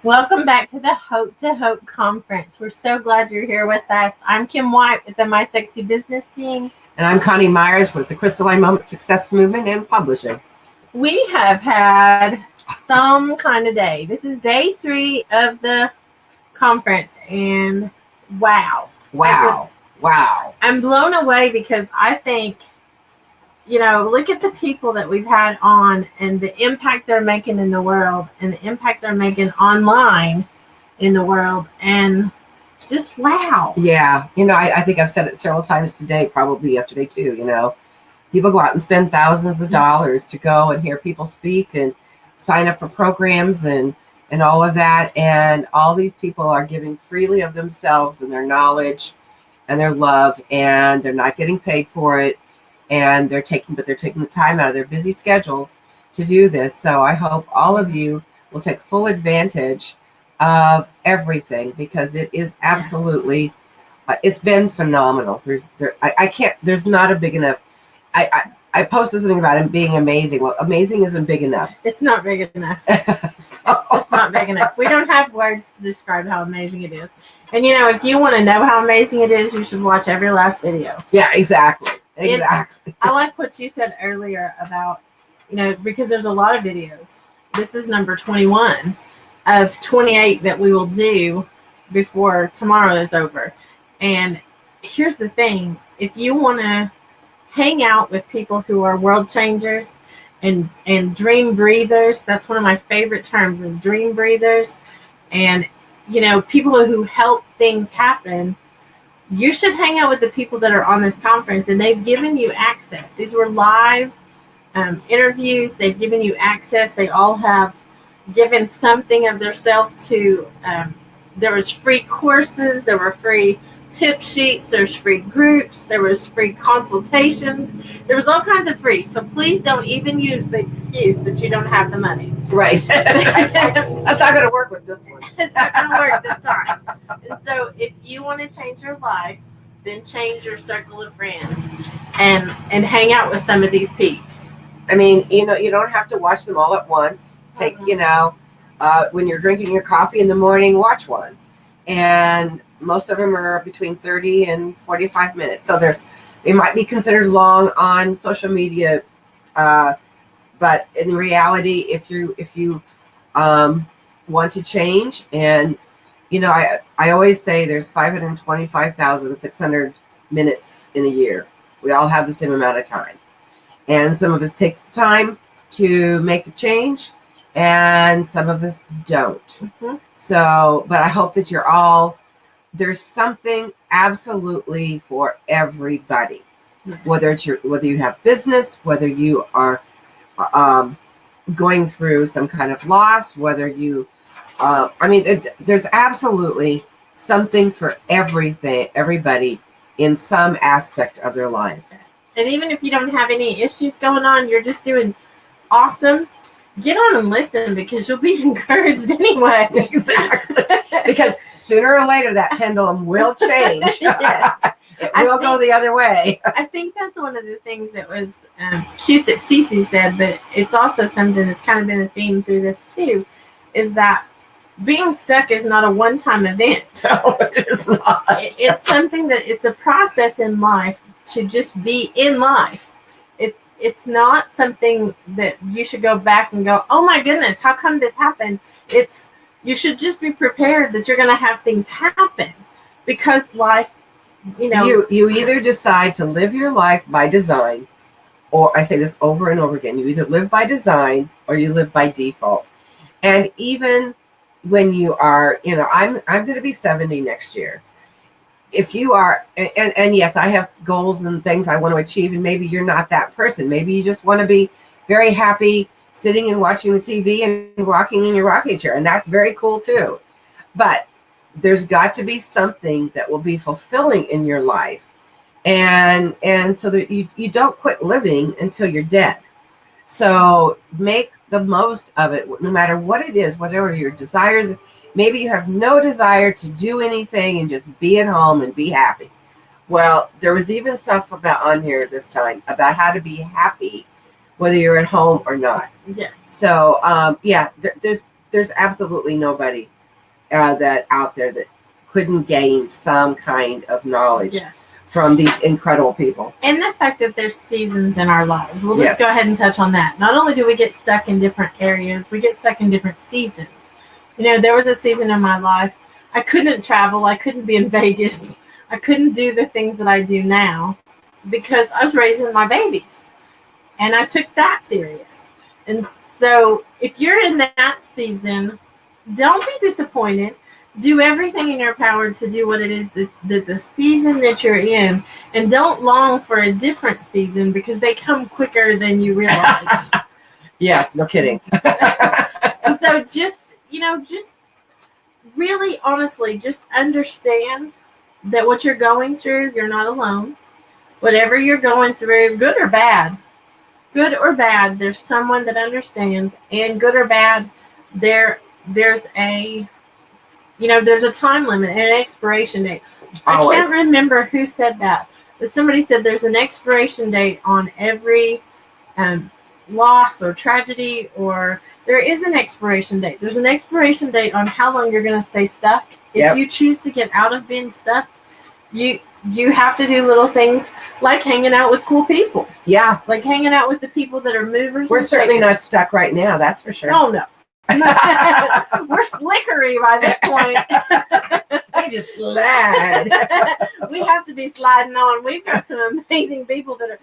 Welcome back to the Hope to Hope Conference. We're so glad you're here with us. I'm Kim White with the My Sexy Business team. And I'm Coni Meyers with the Crystalline Moment Success Movement and Publishing. We have had some kind of day. This is day 3 of the conference, and wow. Wow. I'm blown away because I think, look at the people that we've had on and the impact they're making in the world and the impact they're making online in the world, and just wow. Yeah. I think I've said it several times today, probably yesterday too. People go out and spend thousands of dollars to go and hear people speak and sign up for programs and all of that. And all these people are giving freely of themselves and their knowledge and their love, and they're not getting paid for it. And they're taking the time out of their busy schedules to do this. So I hope all of you will take full advantage of everything, because it is absolutely, it's been phenomenal. There's not a big enough. I posted something about it being amazing. Well, amazing isn't big enough. It's not big enough. It's just not big enough. We don't have words to describe how amazing it is. And if you want to know how amazing it is, you should watch every last video. Yeah, exactly. Exactly. I like what you said earlier about, because there's a lot of videos. This is number 21 of 28 that we will do before tomorrow is over. And here's the thing. If you want to hang out with people who are world changers and dream breathers, that's one of my favorite terms, is dream breathers. And, people who help things happen, you should hang out with the people that are on this conference, and they've given you access. These were live interviews. They've given you access. They all have given something of themselves to, there was free courses, there were free tip sheets, there's free groups, there was free consultations, there was all kinds of free. So please don't even use the excuse that you don't have the money. Right. That's not going to work with this one. It's not going to work this time. And so if you want to change your life, then change your circle of friends and hang out with some of these peeps. I mean, you don't have to watch them all at once. Take, when you're drinking your coffee in the morning, watch one. And most of them are between 30 and 45 minutes. So they might be considered long on social media. But in reality, if you want to change, and, I always say there's 525,600 minutes in a year. We all have the same amount of time. And some of us take the time to make a change, and some of us don't. Mm-hmm. So, but I hope that there's something absolutely for everybody. Mm-hmm. Whether you have business, whether you are going through some kind of loss, whether you, there's absolutely something for everybody in some aspect of their life. And even if you don't have any issues going on, you're just doing awesome, get on and listen, because you'll be encouraged anyway. Exactly. Because sooner or later that pendulum will change. Yes. It will go the other way. I think that's one of the things that was cute that Cece said, but it's also something that's kind of been a theme through this too, is that being stuck is not a one-time event. No, it is not. It's something it's a process in life to just be in life. It's not something that you should go back and go, oh my goodness, how come this happened? You should just be prepared that you're going to have things happen, because life, You either decide to live your life by design, or I say this over and over again, you either live by design or you live by default. And even when you are, I'm going to be 70 next year. If you are, and yes, I have goals and things I want to achieve, and maybe you're not that person. Maybe you just want to be very happy sitting and watching the TV and rocking in your rocking chair, and that's very cool too. But there's got to be something that will be fulfilling in your life, and so that you don't quit living until you're dead. So make the most of it, no matter what it is, whatever your desires. Maybe you have no desire to do anything and just be at home and be happy. Well, there was even stuff on here this time about how to be happy, whether you're at home or not. Yes. So, there's absolutely nobody that out there that couldn't gain some kind of knowledge Yes. from these incredible people. And the fact that there's seasons in our lives. We'll Yes. just go ahead and touch on that. Not only do we get stuck in different areas, we get stuck in different seasons. You know, there was a season in my life I couldn't travel. I couldn't be in Vegas. I couldn't do the things that I do now because I was raising my babies. And I took that serious. And so if you're in that season, don't be disappointed. Do everything in your power to do what it is that the season that you're in. And don't long for a different season because they come quicker than you realize. Yes, no kidding. And so just, just really honestly, just understand that what you're going through, you're not alone. Whatever you're going through, good or bad, there's someone that understands. And good or bad, there's a time limit and an expiration date. Always. I can't remember who said that, but somebody said there's an expiration date on every loss or tragedy, or there is an expiration date. There's an expiration date on how long you're going to stay stuck. If you choose to get out of being stuck, you have to do little things like hanging out with cool people. Yeah. Like hanging out with the people that are movers. We're and certainly shakers. not stuck right now, that's for sure. Oh, no. We're slickery by this point. They just slide. We have to be sliding on. We've got some amazing people that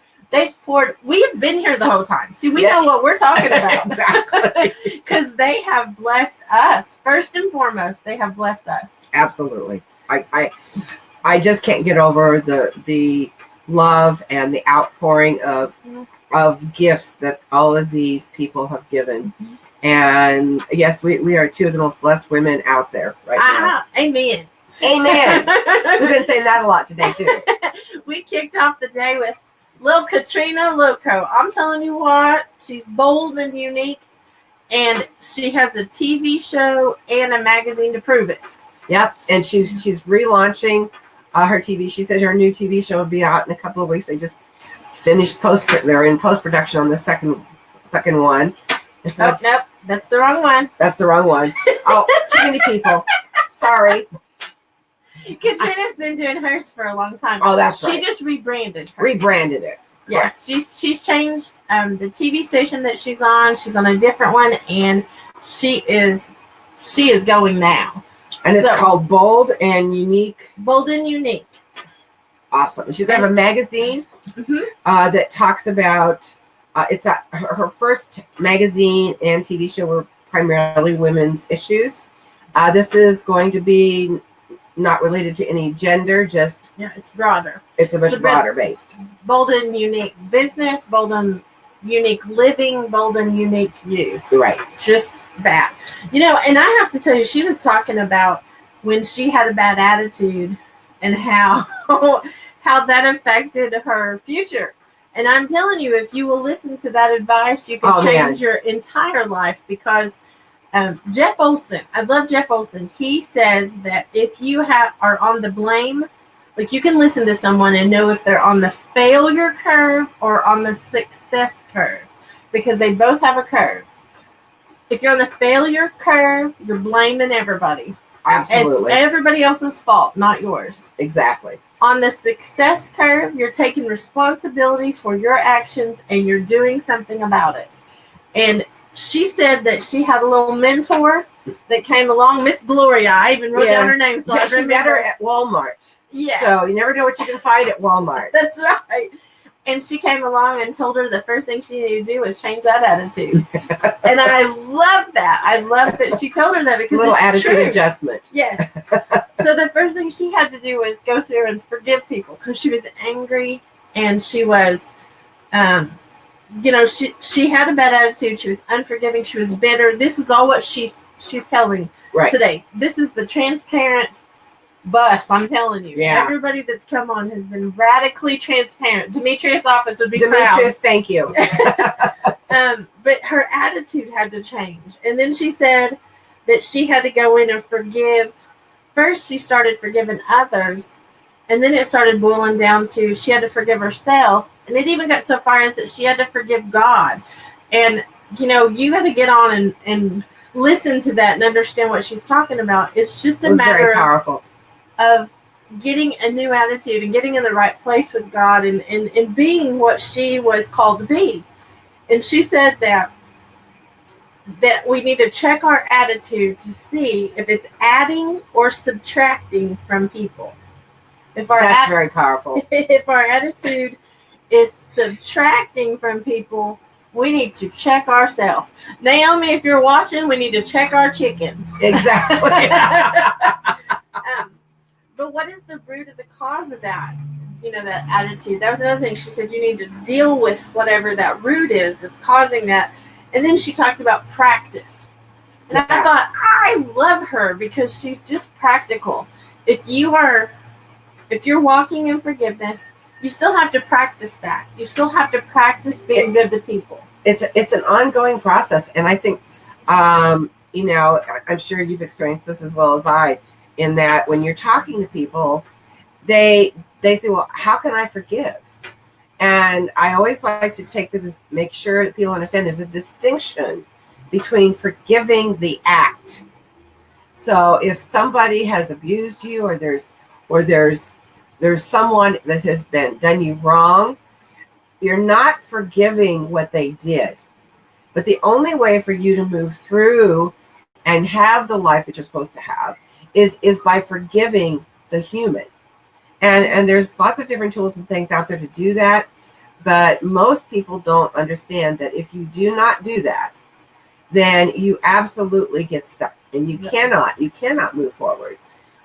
we've been here the whole time. See, we know what we're talking about. Exactly. Because they have blessed us. First and foremost, they have blessed us. Absolutely. I just can't get over the love and the outpouring of gifts that all of these people have given. Mm-hmm. And yes, we are two of the most blessed women out there right now. Amen. Amen. We've been saying that a lot today too. We kicked off the day with Lil Katrina Loco. I'm telling you what, she's bold and unique, and she has a TV show and a magazine to prove it. Yep, and she's relaunching her TV. She said her new TV show will be out in a couple of weeks. They just finished they're in post-production on the second one. Nope, that's the wrong one. That's the wrong one. Oh, too many people. Sorry. Katrina's been doing hers for a long time. Oh, that's right. She just rebranded hers. Rebranded it. Yes, she's changed the TV station that she's on. She's on a different one, and she is going now. And it's called Bold and Unique. Bold and Unique. Awesome. She's got a magazine that talks about. It's her first magazine and TV show were primarily women's issues. This is going to be not related to any gender, just it's broader. It's a much broader based. Bold and unique business, bold and unique living, bold and unique you. Right. Just that. And I have to tell you, she was talking about when she had a bad attitude and how that affected her future. And I'm telling you, if you will listen to that advice, you can change your entire life. Because Jeff Olson, I love Jeff Olson. He says that if you are on the blame, like you can listen to someone and know if they're on the failure curve or on the success curve, because they both have a curve. If you're on the failure curve, you're blaming everybody. Absolutely. It's everybody else's fault, not yours. Exactly. On the success curve, you're taking responsibility for your actions and you're doing something about it. And she said that she had a little mentor that came along, Miss Gloria. I even wrote down her name, so I remember. She met her at Walmart. Yeah. So you never know what you can find at Walmart. That's right. And she came along and told her the first thing she needed to do was change that attitude. And I love that. I love that she told her that, because a little it's attitude true. Adjustment. Yes. So the first thing she had to do was go through and forgive people, because she was angry and she was, she had a bad attitude. She was unforgiving. She was bitter. This is all what she's telling today. This is the transparent bus, I'm telling you. Yeah. Everybody that's come on has been radically transparent. Demetrius' office would be Demetrius, thank you. But her attitude had to change. And then she said that she had to go in and forgive. First, she started forgiving others, and then it started boiling down to she had to forgive herself. And it even got so far as that she had to forgive God. And, you had to get on and listen to that and understand what she's talking about. It's just It a was very matter powerful. of getting a new attitude and getting in the right place with God, and being what she was called to be. And she said that we need to check our attitude to see if it's adding or subtracting from people. That's very powerful. If our attitude is subtracting from people, we need to check ourselves. Naomi, if you're watching, we need to check our chickens. Exactly. But what is the root of the cause of that? That attitude. That was another thing. She said you need to deal with whatever that root is that's causing that. And then she talked about practice. And I thought, I love her because she's just practical. If you're walking in forgiveness, you still have to practice that. You still have to practice being good to people. It's an ongoing process, and I think, I'm sure you've experienced this as well as I, in that when you're talking to people, they say, well, how can I forgive? And I always like to make sure that people understand there's a distinction between forgiving the act. So if somebody has abused you, or there's someone that has done you wrong, you're not forgiving what they did. But the only way for you to move through and have the life that you're supposed to have is by forgiving the human. And there's lots of different tools and things out there to do that. But most people don't understand that if you do not do that, then you absolutely get stuck, and you cannot move forward.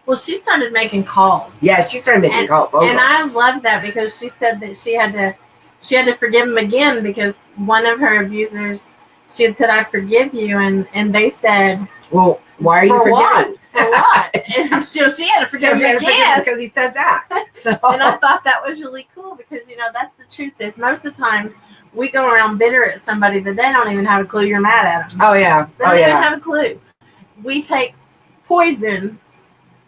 Well, she started making calls. Yeah, she started making calls. And I love that because she said that she had to forgive him again because one of her abusers, she had said, I forgive you. And they said, well, why are you forgiving? For what? And she had to forgive him again because he said that. So. And I thought that was really cool because, that's the truth is most of the time we go around bitter at somebody that they don't even have a clue you're mad at them. Oh, yeah. They don't even have a clue. We take poison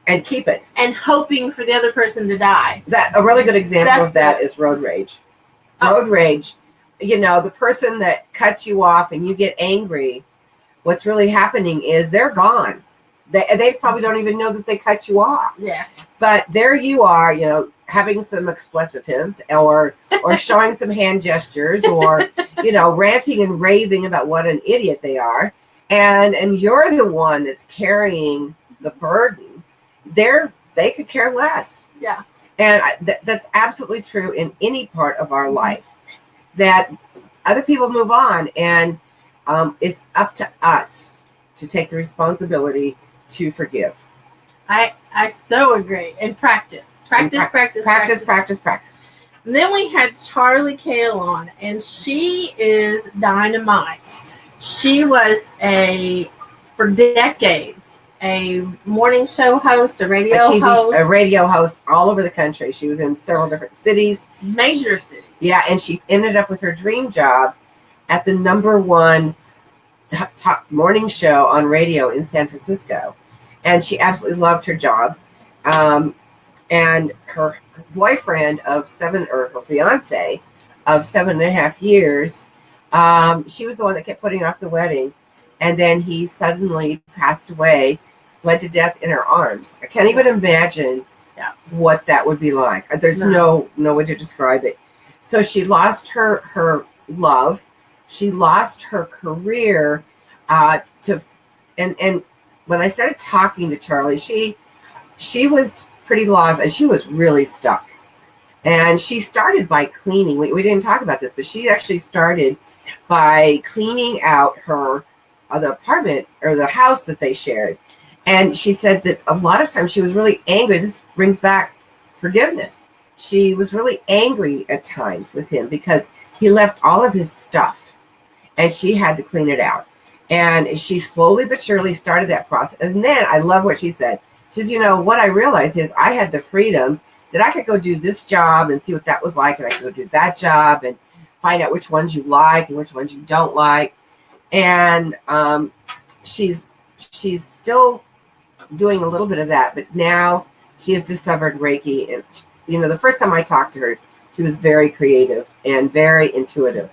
and keep it, and hoping for the other person to die. That a really good example of that is road rage. Road rage, the person that cuts you off and you get angry, what's really happening is they're gone. They probably don't even know that they cut you off. Yes. But there you are, having some expletives or showing some hand gestures or, ranting and raving about what an idiot they are. And you're the one that's carrying the burden. They could care less. Yeah. And that's absolutely true in any part of our life, that other people move on, and it's up to us to take the responsibility to forgive. I so agree. And practice. Practice. And then we had Charlie Cale on, and she is dynamite. She was for decades, a morning show host, a radio host all over the country. She was in several different cities. Major cities. Yeah, and she ended up with her dream job at the #1 top morning show on radio in San Francisco. And she absolutely loved her job. And her boyfriend her fiance of 7.5 years, she was the one that kept putting off the wedding. And then he suddenly passed away, bled to death in her arms. I can't even imagine what that would be like. There's no way to describe it. So she lost her love. She lost her career and when I started talking to Charlie, she was pretty lost, and she was really stuck. And she started by cleaning. We didn't talk about this, but she actually started by cleaning out the apartment or the house that they shared. And she said that a lot of times she was really angry. This brings back forgiveness. She was really angry at times with him because he left all of his stuff, and she had to clean it out. And she slowly but surely started that process. And then I love what she said. She says, what I realized is I had the freedom that I could go do this job and see what that was like, and I could go do that job and find out which ones you like and which ones you don't like. And she's still doing a little bit of that, but now she has discovered Reiki. And the first time I talked to her, she was very creative and very intuitive.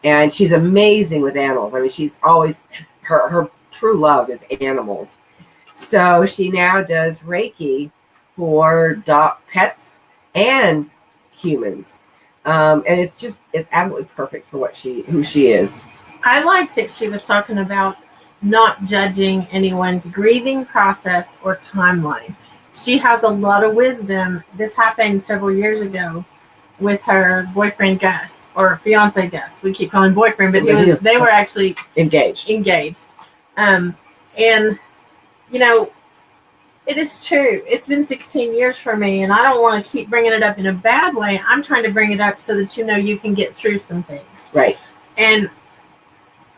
And she's amazing with animals. I mean, she's always her true love is animals. So she now does Reiki for pets and humans. And it's absolutely perfect for who she is. I like that she was talking about not judging anyone's grieving process or timeline. She has a lot of wisdom. This happened several years ago with her boyfriend Gus, or fiance Gus. We keep calling boyfriend, but they were actually engaged. And you know, it is true. It's been 16 years for me, and I don't want to keep bringing it up in a bad way. I'm trying to bring it up so that you can get through some things. Right. And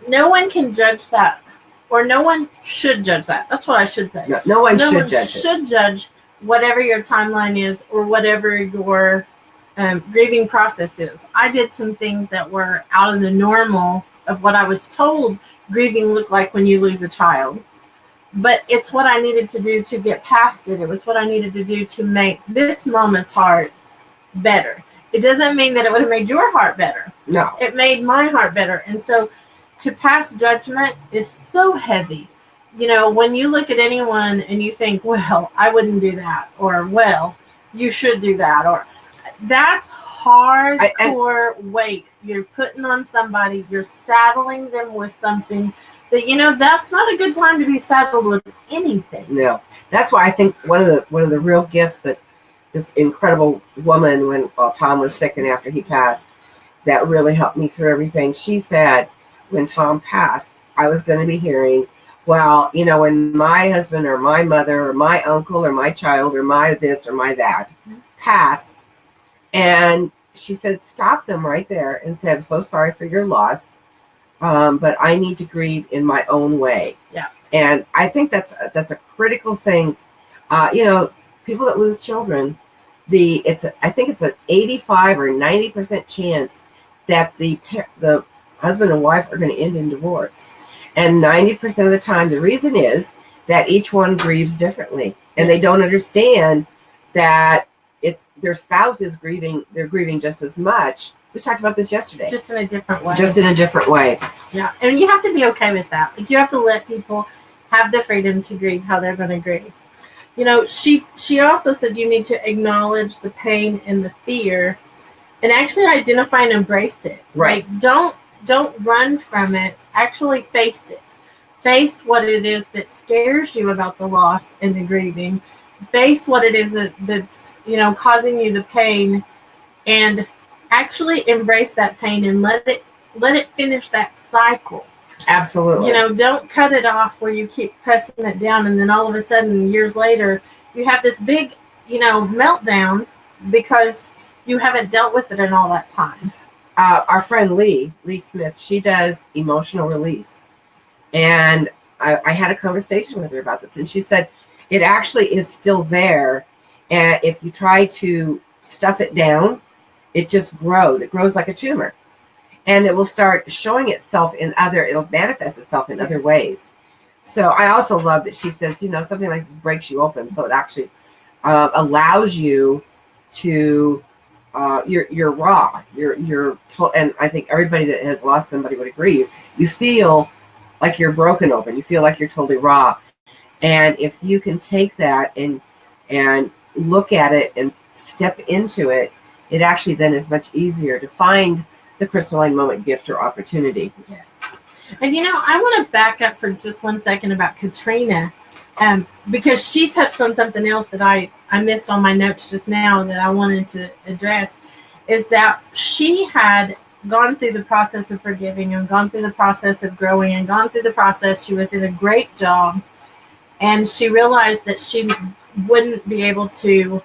no one can judge that, or no one should judge that. That's what I should say. No one should judge whatever your timeline is or whatever your grieving process is. I did some things that were out of the normal of what I was told grieving looked like when you lose a child. But it's what I needed to do to get past it. It was what I needed to do to make this mama's heart better. It doesn't mean that it would have made your heart better. No. It made my heart better. And so to pass judgment is so heavy. You know, when you look at anyone and you think, well, I wouldn't do that, or, well, you should do that, or that's hardcore weight you're putting on somebody. You're saddling them with something that, that's not a good time to be saddled with anything. No. That's why I think one of the real gifts that this incredible woman, when Tom was sick and after he passed, that really helped me through everything. She said, when Tom passed, I was going to be hearing, well, when my husband or my mother or my uncle or my child or my this or my that passed, and she said, stop them right there and say, I'm so sorry for your loss, but I need to grieve in my own way. Yeah. And I think that's a critical thing. People that lose children, I think it's an 85 or 90% chance that the husband and wife are going to end in divorce. And 90% of the time, the reason is that each one grieves differently. And They don't understand that it's their spouse is grieving. They're grieving just as much. We talked about this yesterday. Just in a different way. Yeah. And you have to be okay with that. Like, you have to let people have the freedom to grieve how they're going to grieve. She also said you need to acknowledge the pain and the fear and actually identify and embrace it. Right. Like, don't run from it. Actually face it. Face what it is that scares you about the loss and the grieving. Face what it is that's causing you the pain, and actually embrace that pain and let it finish that cycle. Absolutely. Don't cut it off where you keep pressing it down, and then all of a sudden, years later, you have this big, meltdown because you haven't dealt with it in all that time. Our friend Lee Smith, she does emotional release. And I had a conversation with her about this, and she said it actually is still there. And if you try to stuff it down, it just grows. It grows like a tumor. And it will start showing itself it'll manifest itself in other ways. So I also love that she says, something like this breaks you open. So it actually allows you to, you're raw. And I think everybody that has lost somebody would agree. You feel like you're broken open. You feel like you're totally raw. And if you can take that and look at it and step into it, it actually then is much easier to find the crystalline moment, gift, or opportunity. Yes. And I want to back up for just 1 second about Katrina, because she touched on something else that I missed on my notes just now that I wanted to address, is that she had gone through the process of forgiving and gone through the process of growing and gone through the process. She was in a great job, and she realized that she wouldn't be able to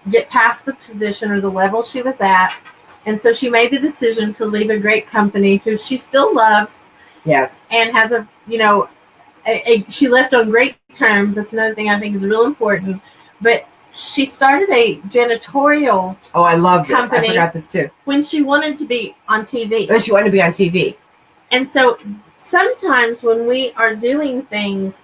get past the position or the level she was at. And so she made the decision to leave a great company who she still loves. Yes. And has she left on great terms. That's another thing I think is real important. But she started a janitorial I love this. company. I forgot this too. When she wanted to be on TV. When she wanted to be on TV. And so sometimes when we are doing things,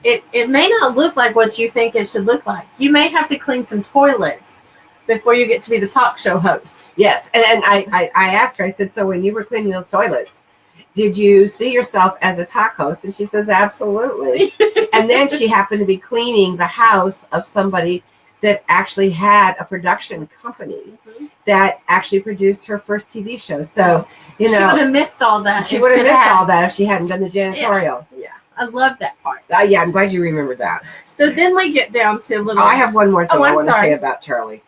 it may not look like what you think it should look like. You may have to clean some toilets before you get to be the talk show host. Yes. And I asked her, I said, so when you were cleaning those toilets, did you see yourself as a talk host? And she says, absolutely. And then she happened to be cleaning the house of somebody that actually had a production company that actually produced her first TV show. So, you know, she would have missed all that. She would have missed all that if she hadn't done the janitorial. Yeah, I love that part. Yeah, I'm glad you remembered that. So then we get down to a little. I have one more thing I want to sorry. say about Charlie.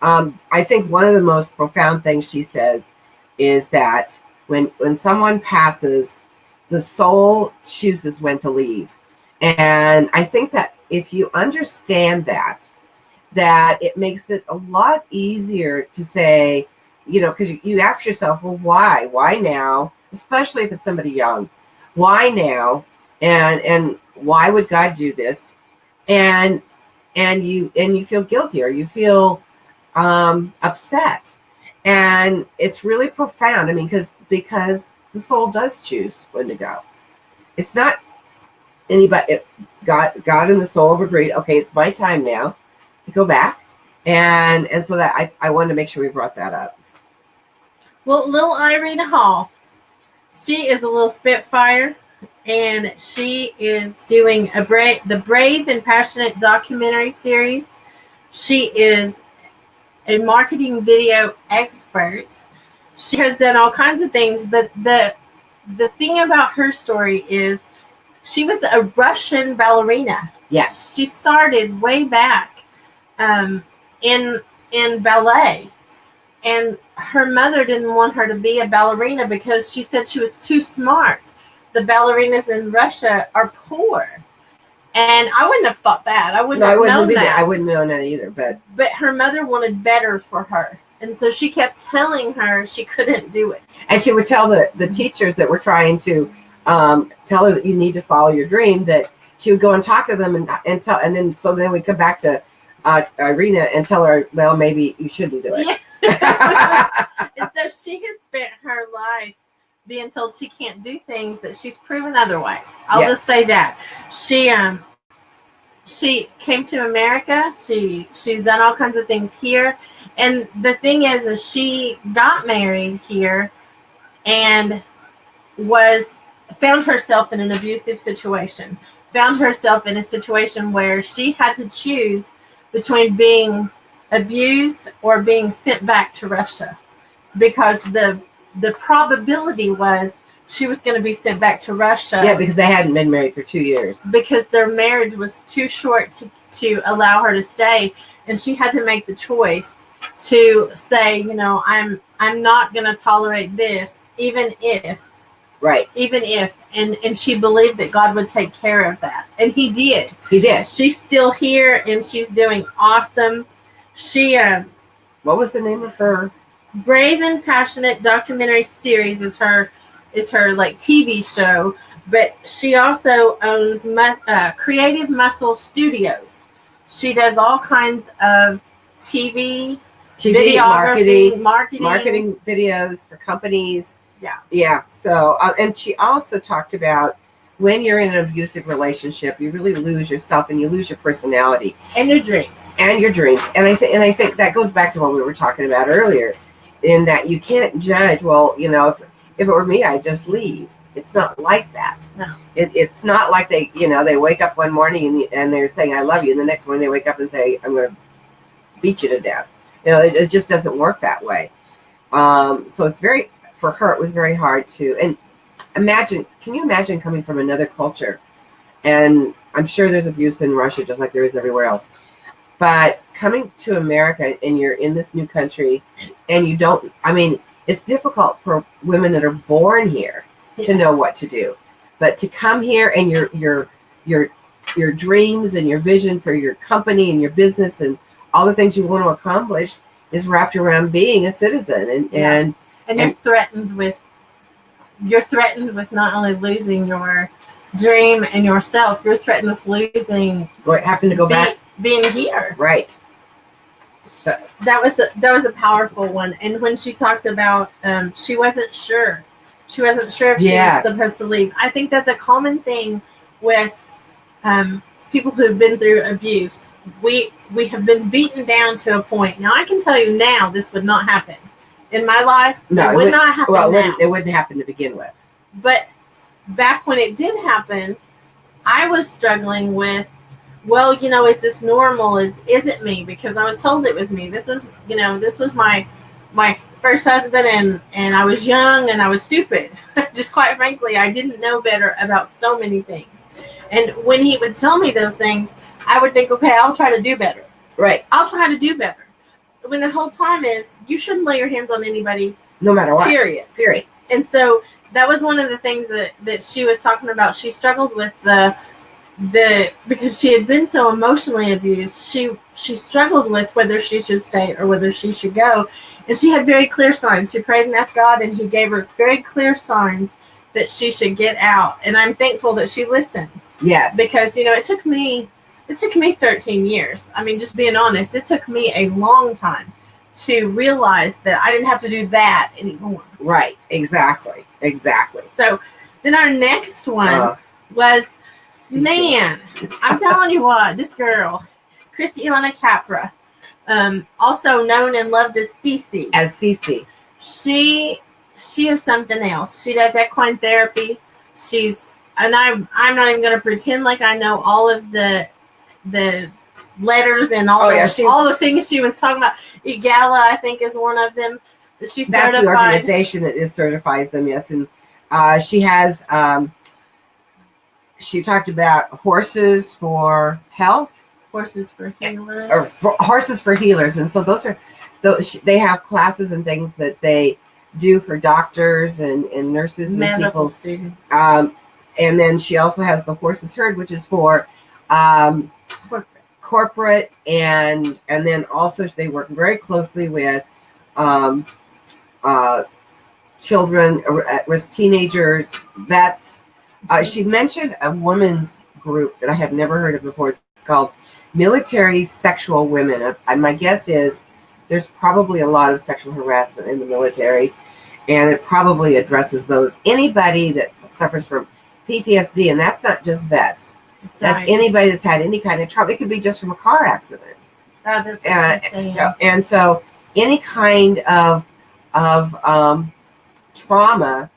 I think one of the most profound things she says is that when someone passes, the soul chooses when to leave. And I think that if you understand that it makes it a lot easier to say, you know, because you ask yourself, well, why now? Especially if it's somebody young, why now? And why would God do this? And you feel guilty, or you feel upset, and it's really profound. I mean, because the soul does choose when to go. It's not anybody. God and the soul have agreed. Okay, it's my time now to go back, and so that I wanted to make sure we brought that up. Well, little Irene Hall, she is a little spitfire, and she is doing the Brave and Passionate documentary series. She is a marketing video expert. She has done all kinds of things, but the thing about her story is she was a Russian ballerina. Yes. She started way back in ballet, and her mother didn't want her to be a ballerina because she said she was too smart. The ballerinas in Russia are poor. And I wouldn't have thought that. I wouldn't have known that. I wouldn't know that either. But her mother wanted better for her. And so she kept telling her she couldn't do it. And she would tell the teachers that were trying to tell her that you need to follow your dream, that she would go and talk to them and tell, and then we'd come back to Irina and tell her, well, maybe you shouldn't do it. Yeah. And so she has spent her life being told she can't do things that she's proven otherwise. I'll just say that. She came to America. She's done all kinds of things here. And the thing is she got married here and found herself in an abusive situation. Found herself in a situation where she had to choose between being abused or being sent back to Russia, because the probability was she was going to be sent back to Russia. Yeah, because they hadn't been married for 2 years. Because their marriage was too short to allow her to stay, and she had to make the choice to say, you know, I'm not going to tolerate this, even if. Right. Even if, and she believed that God would take care of that, and He did. He did. She's still here, and she's doing awesome. She what was the name of her? Brave and Passionate documentary series is her like TV show, but she also owns Creative Muscle Studios. She does all kinds of TV videography, marketing videos for companies. Yeah. So, and she also talked about when you're in an abusive relationship, you really lose yourself and you lose your personality and your dreams. And I think that goes back to what we were talking about earlier, in that you can't judge. Well, you know, if it were me, I'd just leave. It's not like that. No. It's not like they wake up one morning and they're saying I love you, and the next morning they wake up and say I'm going to beat you to death. You know, it just doesn't work that way. So it's for her, it was very hard to, and can you imagine coming from another culture? And I'm sure there's abuse in Russia just like there is everywhere else. But coming to America and you're in this new country and you don't, I mean, it's difficult for women that are born here to know what to do. But to come here and your dreams and your vision for your company and your business and all the things you want to accomplish is wrapped around being a citizen. And you're threatened with not only losing your dream and yourself, you're threatened with losing having to go back being here. Right. So that was a powerful one. And when she talked about she wasn't sure if she was supposed to leave. I think that's a common thing with people who've been through abuse. We have been beaten down to a point. Now I can tell you now this would not happen in my life. No, it would not happen. Well, it wouldn't happen to begin with. But back when it did happen, I was struggling with, well, is this normal? Is it me? Because I was told it was me. This is, this was my first husband, and I was young and I was stupid. Just quite frankly, I didn't know better about so many things. And when he would tell me those things, I would think, okay, I'll try to do better. Right. I'll try to do better. When the whole time is, you shouldn't lay your hands on anybody. No matter what. Period. And so that was one of the things that she was talking about. She struggled with the because she had been so emotionally abused. She struggled with whether she should stay or whether she should go. And she had very clear signs. She prayed and asked God, and he gave her very clear signs that she should get out. And I'm thankful that she listened. Yes. Because, it took me 13 years. I mean, just being honest, it took me a long time to realize that I didn't have to do that anymore. Right. Exactly. So then our next one was, man, I'm telling you what, this girl, Christiana Capra, also known and loved as Cece. She is something else. She does equine therapy. I'm not even going to pretend like I know all of the letters and all the things she was talking about. EGALA, I think, is one of them. She's certified. That's the organization that certifies them, yes. And she has, she talked about horses for health. Horses for healers. Or horses for healers. And so they have classes and things that they do for doctors and nurses and medical people. Students. And then she also has the horses herd, which is for corporate, and then also they work very closely with children, with teenagers, vets. She mentioned a women's group that I have never heard of before. It's called Military Sexual Women. And my guess is there's probably a lot of sexual harassment in the military, and it probably addresses anybody that suffers from PTSD, and that's not just vets. That's right. Anybody that's had any kind of trauma. It could be just from a car accident. So any kind of trauma.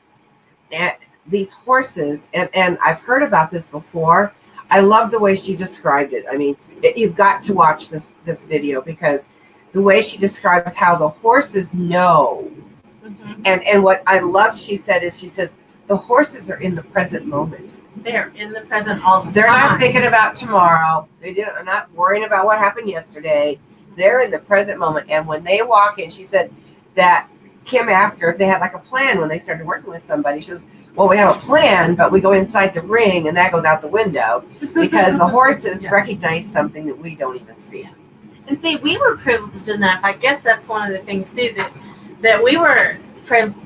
These horses, and I've heard about this before. I love the way she described it. I mean, you've got to watch this video, because the way she describes how the horses know, and what I love, she says the horses are in the present moment. They're in the present all the time. They're not thinking about tomorrow. They're not worrying about what happened yesterday. They're in the present moment. And when they walk in, she said that Kim asked her if they had like a plan when they started working with somebody. She says, well, we have a plan, but we go inside the ring and that goes out the window, because the horses recognize something that we don't even see. And see, we were privileged enough. I guess that's one of the things too, that we were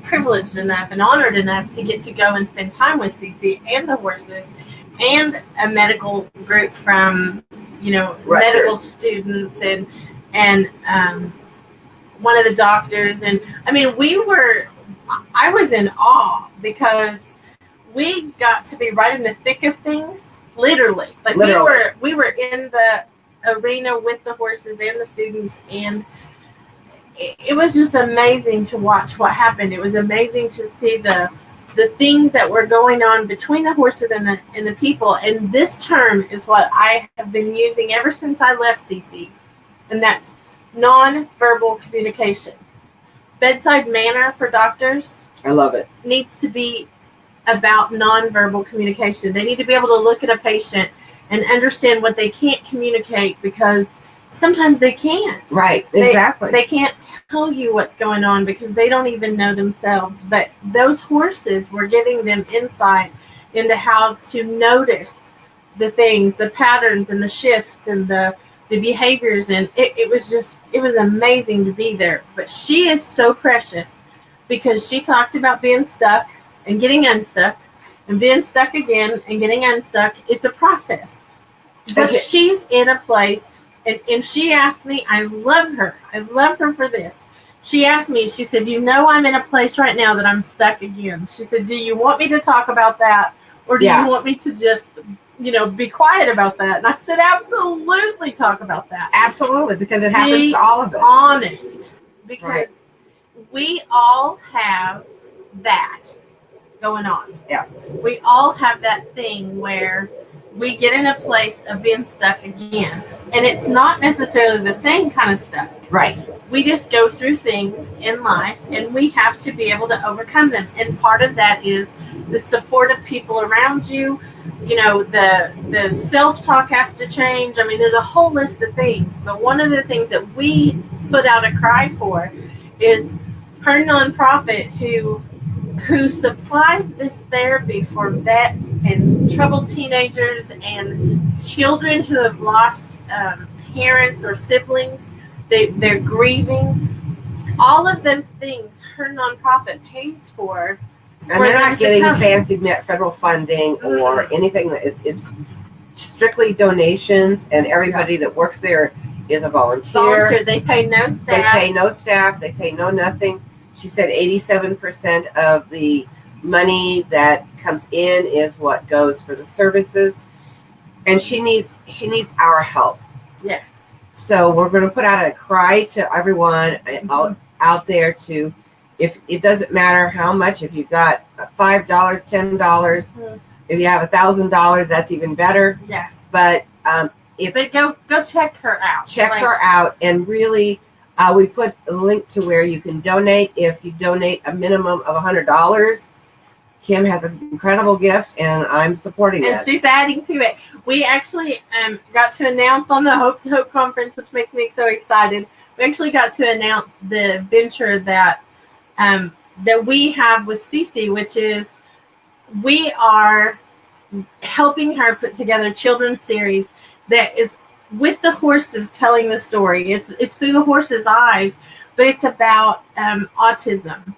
privileged enough and honored enough to get to go and spend time with Cece and the horses, and a medical group from, medical students and one of the doctors. And I mean, I was in awe, because we got to be right in the thick of things, literally. Like we were in the arena with the horses and the students, and it was just amazing to watch what happened. It was amazing to see the things that were going on between the horses and the people. And this term is what I have been using ever since I left CC, and that's non-verbal communication. Bedside manner for doctors, I love it, needs to be about non-verbal communication. They need to be able to look at a patient and understand what they can't communicate, because sometimes they can't. Right, exactly. They can't tell you what's going on because they don't even know themselves. But those horses were giving them insight into how to notice the things, the patterns and the shifts and the behaviors. And it was amazing to be there. But she is so precious, because she talked about being stuck and getting unstuck and being stuck again and getting unstuck. It's a process. But she's in a place, and she asked me, I love her for this. She asked me, she said, I'm in a place right now that I'm stuck again. She said, do you want me to talk about that? Or do you want me to just, be quiet about that? And I said, absolutely talk about that. Absolutely, because it happens to all of us. Honest. Because we all have that. going on. Yes. We all have that thing where we get in a place of being stuck again. And it's not necessarily the same kind of stuck. Right. We just go through things in life and we have to be able to overcome them. And part of that is the support of people around you. You know, the self-talk has to change. I mean, there's a whole list of things. But one of the things that we put out a cry for is her nonprofit who supplies this therapy for vets and troubled teenagers and children who have lost parents or siblings. They're grieving. All of those things her nonprofit pays for. And they're not getting fancy federal funding or anything. That is, it's strictly donations, and everybody that works there is a volunteer. They pay no staff. They pay no staff. They pay no nothing. She said 87% of the money that comes in is what goes for the services, and she needs our help. Yes. So we're going to put out a cry to everyone out there to, if it doesn't matter how much, if you've got $5, $10, if you have $1,000, that's even better. Yes. But go check her out. Check her out, and really. We put a link to where you can donate. If you donate a minimum of $100, Kim has an incredible gift, and I'm supporting it. And she's adding to it. We actually got to announce on the Hope to Hope conference, which makes me so excited. We actually got to announce the venture that we have with Cece, which is we are helping her put together a children's series that is with the horses telling the story. It's through the horse's eyes, but it's about autism, and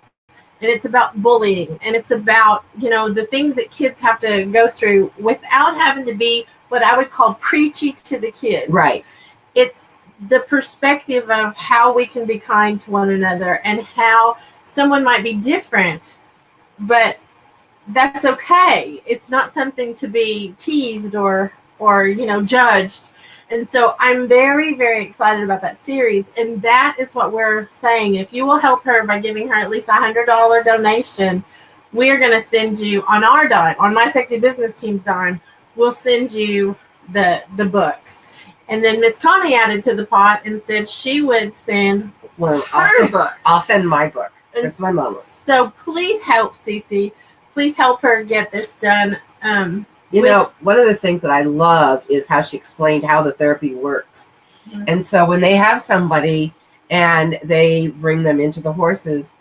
it's about bullying, and it's about, you know, the things that kids have to go through without having to be what I would call preachy to the kids. Right. It's the perspective of how we can be kind to one another, and how someone might be different, but that's okay. It's not something to be teased or you know, judged. And so I'm very, very excited about that series. And that is what we're saying. If you will help her by giving her at least $100 donation, we're going to send you on our dime, on My Sexy Business Team's dime, we'll send you the books. And then Miss Connie added to the pot and said she would send her book. I'll send my book. That's my mama's. So please help Cece. Please help her get this done. You know, one of the things that I loved is how she explained how the therapy works. Mm-hmm. And so when they have somebody and they bring them into the horses,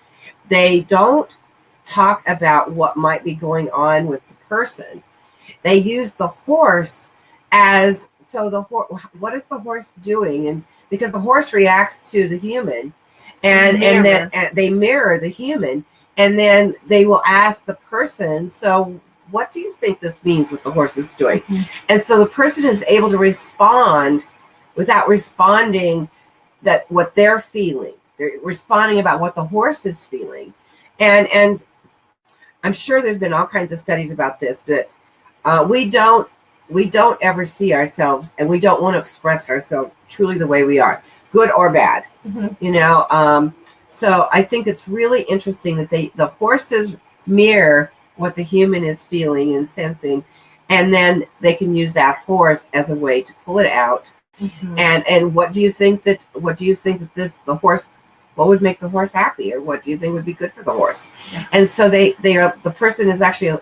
they don't talk about what might be going on with the person. They use the horse as, so what is the horse doing? And because the horse reacts to the human, and then they mirror the human, and then they will ask the person, so what do you think this means, what the horse is doing? Mm-hmm. And so the person is able to respond without responding that what they're feeling. They're responding about what the horse is feeling. And I'm sure there's been all kinds of studies about this, but we don't ever see ourselves, and we don't want to express ourselves truly the way we are, good or bad. Mm-hmm. You know, so I think it's really interesting that the horses mirror what the human is feeling and sensing, and then they can use that horse as a way to pull it out. Mm-hmm. And what do you think that the horse, what would make the horse happy, or what do you think would be good for the horse? Yeah. And so the person is actually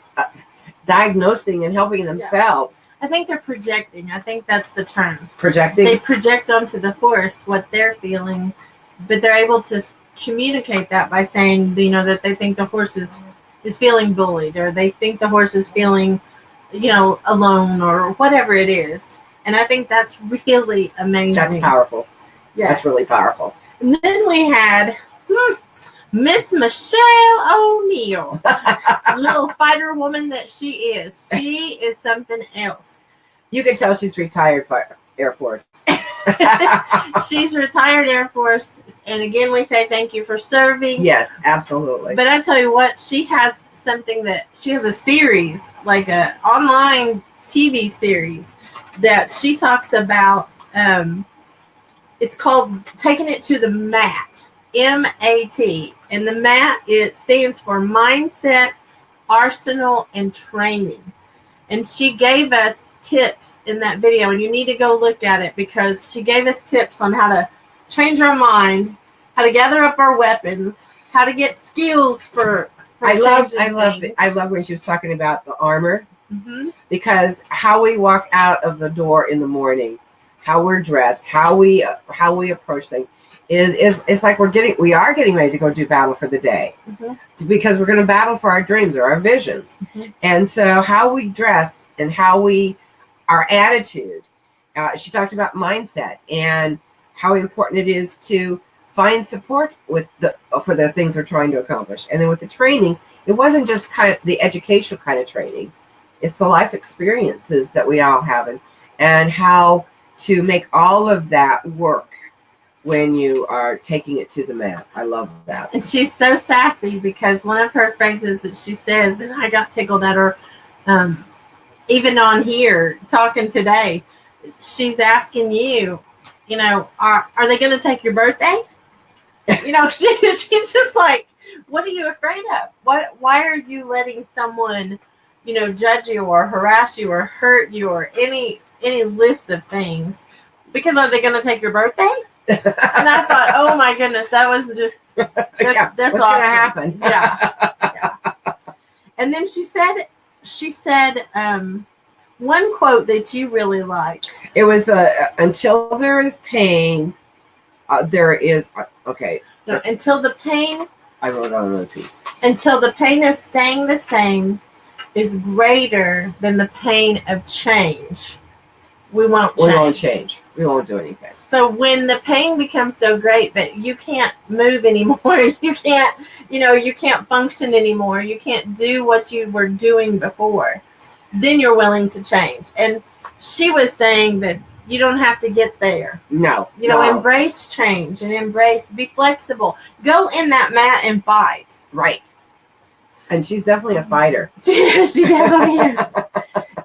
diagnosing and helping themselves. Yeah. I think they're projecting. I think that's the term. Projecting. They project onto the horse what they're feeling, but they're able to communicate that by saying, you know, that they think the horse is feeling bullied, or they think the horse is feeling, you know, alone, or whatever it is. And I think that's really amazing. That's powerful. Yes. That's really powerful. And then we had Miss Michelle O'Neill, little fighter woman that she is. She is something else. You can tell she's retired Air Force. She's retired Air Force, and again we say thank you for serving. Yes, absolutely. But I tell you what, she has a series, like a online TV series that she talks about. It's called Taking It to the Mat, MAT, and the MAT, it stands for Mindset, arsenal and training. And she gave us tips in that video, and you need to go look at it, because she gave us tips on how to change our mind, how to gather up our weapons, how to get skills for I love when she was talking about the armor, because how we walk out of the door in the morning, how we're dressed, how we approach things is it's like we are getting ready to go do battle for the day, because we're going to battle for our dreams or our visions. And so how we dress and our attitude, she talked about mindset and how important it is to find support for the things we're trying to accomplish. And then with the training, it wasn't just kind of the educational kind of training. It's the life experiences that we all have, and how to make all of that work when you are taking it to the mat. I love that. And she's so sassy, because one of her phrases that she says, and I got tickled at her, even on here talking today, she's asking you, are they going to take your birthday? She's just like, what are you afraid of? Why are you letting someone, judge you or harass you or hurt you or any list of things? Because are they going to take your birthday? And I thought, oh my goodness, that was just that's what's awesome. Gonna happen. Yeah. And then she said one quote that you really liked. It was until there is pain, there is okay. No, until the pain. I wrote on another piece. Until the pain of staying the same is greater than the pain of change, we won't change. We won't do anything. So when the pain becomes so great that you can't move anymore, you can't function anymore, you can't do what you were doing before, then you're willing to change. And she was saying that you don't have to get there. No. Embrace change and be flexible. Go in that mat and fight. Right. And she's definitely a fighter. She definitely is.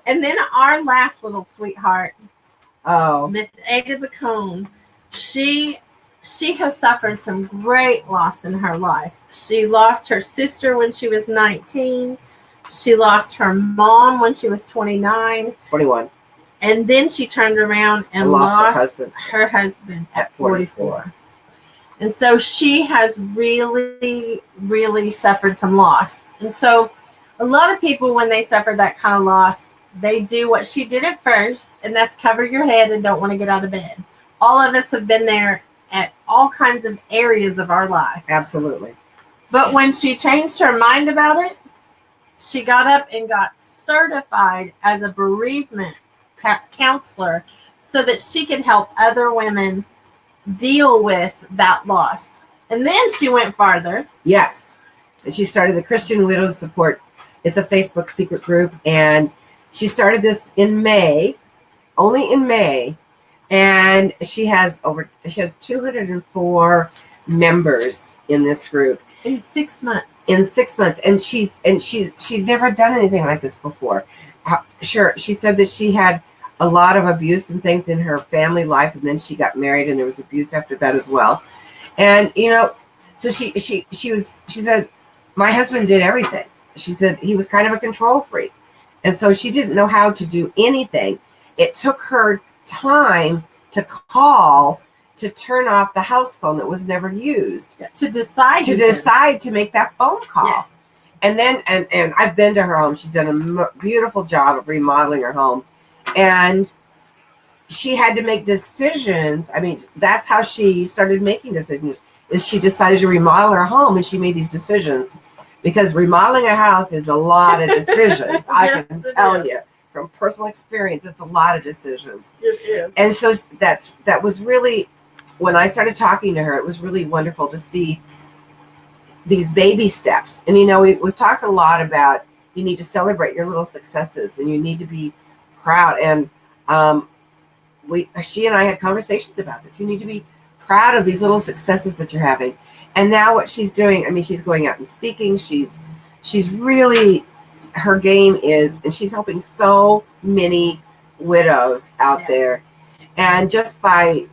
And then our last little sweetheart, Miss Ada Bacone, she has suffered some great loss in her life. She lost her sister when she was 19. She lost her mom when she was 21. And then she turned around and lost her husband at 44. And so she has really, really suffered some loss. And so a lot of people, when they suffer that kind of loss, they do what she did at first, and that's cover your head and don't want to get out of bed. All of us have been there at all kinds of areas of our life. Absolutely. But when she changed her mind about it, she got up and got certified as a bereavement counselor so that she could help other women deal with that loss. And then she went farther. Yes. And she started the Christian Widows Support. It's a Facebook secret group, and she started this in May, only in May, and she has 204 members in this group in 6 months. And she's never done anything like this before. Sure, she said that she had a lot of abuse and things in her family life, and then she got married, and there was abuse after that as well. And so she said, my husband did everything. She said he was kind of a control freak. And so she didn't know how to do anything. It took her time to turn off the house phone that was never used. To decide to make that phone call. Yes. And then, and I've been to her home. She's done a beautiful job of remodeling her home. And she had to make decisions. I mean, that's how she started making decisions, is she decided to remodel her home, and she made these decisions. Because remodeling a house is a lot of decisions. I can tell you from personal experience, it's a lot of decisions. It is. And so that was really, when I started talking to her, it was really wonderful to see these baby steps. And we've talked a lot about you need to celebrate your little successes, and you need to be proud. And she and I had conversations about this. You need to be proud of these little successes that you're having. And now what she's doing, I mean, she's going out and speaking. She's really, her game is, and she's helping so many widows out there. And just by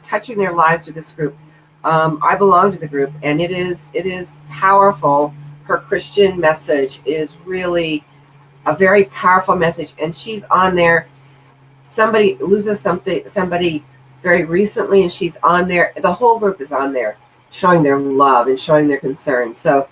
touching their lives through this group, I belong to the group, and it is powerful her Christian message is really a very powerful message, and she's on there. Somebody loses somebody very recently, and she's on there. The whole group is on there, showing their love and showing their concern. So,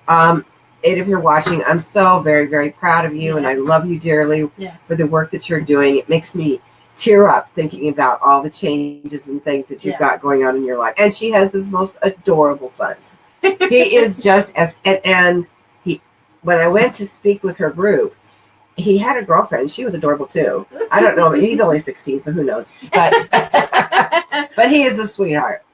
and if you're watching, I'm so very, very proud of you, and I love you dearly for the work that you're doing. It makes me tear up thinking about all the changes and things that you've got going on in your life. And she has this most adorable son. He is just and he, when I went to speak with her group, he had a girlfriend. She was adorable too. I don't know, but he's only 16, so who knows? But but he is a sweetheart.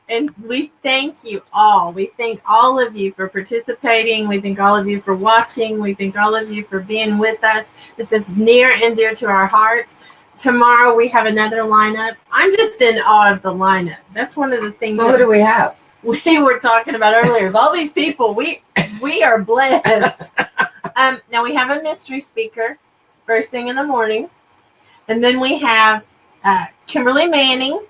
And we thank you all. We thank all of you for participating. We thank all of you for watching. We thank all of you for being with us. This is near and dear to our hearts. Tomorrow we have another lineup. I'm just in awe of the lineup. That's one of the things. So who do we have? We were talking about earlier. All these people, we are blessed. Now we have a mystery speaker first thing in the morning. And then we have Kimberly Manning.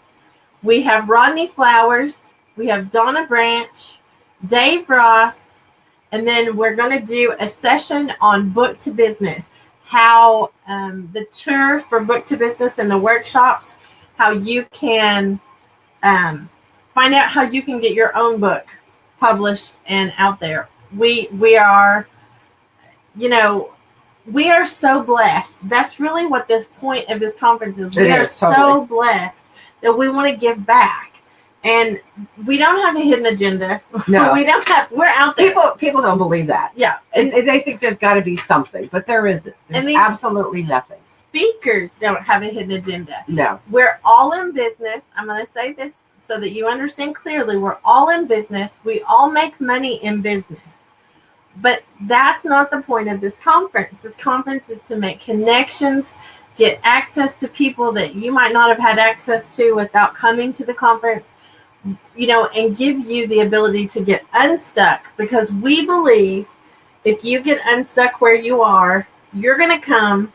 We have Rodney Flowers. We have Donna Branch, Dave Ross. And then we're going to do a session on book to business. How the tour for book to business and the workshops, how you can find out how you can get your own book published and out there. We are, we are so blessed. That's really what this point of this conference is. We are so blessed that we want to give back. And we don't have a hidden agenda. No. We're out there. People don't believe that. Yeah. And they think there's got to be something, but there isn't. There's absolutely nothing. Speakers don't have a hidden agenda. No. We're all in business. I'm going to say this so that you understand clearly. We're all in business. We all make money in business. But that's not the point of this conference. This conference is to make connections, get access to people that you might not have had access to without coming to the conference, and give you the ability to get unstuck, because we believe if you get unstuck where you are, you're going to come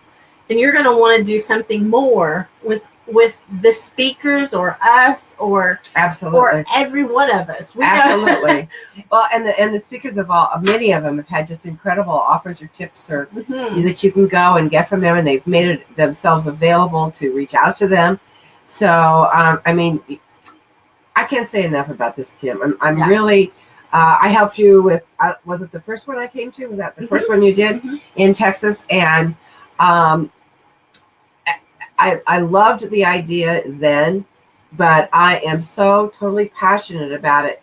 and you're going to want to do something more with the speakers or us or absolutely or every one of us. Absolutely. Well, and the speakers of many of them have had just incredible offers or tips or that you can go and get from them, and they've made it themselves available to reach out to them. So I can't say enough about this, Kim. I'm really. I helped you with. Was it the first one I came to? Was that the first one you did in Texas? And I loved the idea then, but I am so totally passionate about it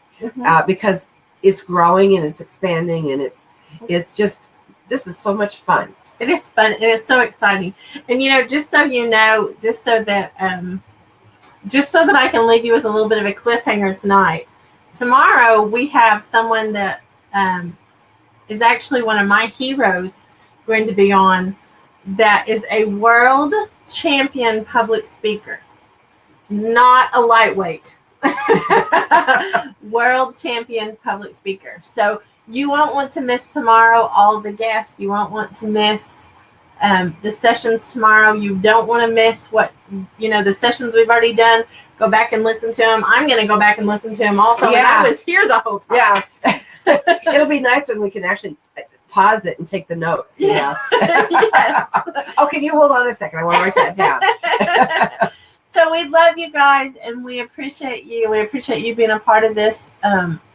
because it's growing and it's expanding, and it's just, this is so much fun. It is fun. It is so exciting. And just so you know, just so that I can leave you with a little bit of a cliffhanger tonight. Tomorrow we have someone that is actually one of my heroes going to be on, that is a world champion public speaker, not a lightweight. World champion public speaker. So you won't want to miss tomorrow all of the guests. You won't want to miss the sessions tomorrow. You don't want to miss the sessions we've already done. Go back and listen to them. I'm going to go back and listen to them also. Yeah. And I was here the whole time. Yeah. It'll be nice when we can actually pause it and take the notes. Yes. Oh, can you hold on a second? I want to write that down. So we love you guys, and we appreciate you. We appreciate you being a part of this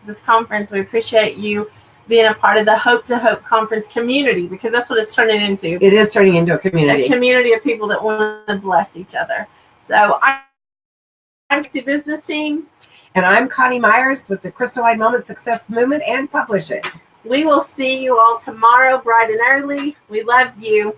this conference. We appreciate you being a part of the Hope to Hope conference community, because that's what it's turning into. It is turning into a community. A community of people that want to bless each other. So I'm the business team. And I'm Coni Meyers with the Crystalline Moment Success Movement and Publishing. We will see you all tomorrow bright and early. We love you.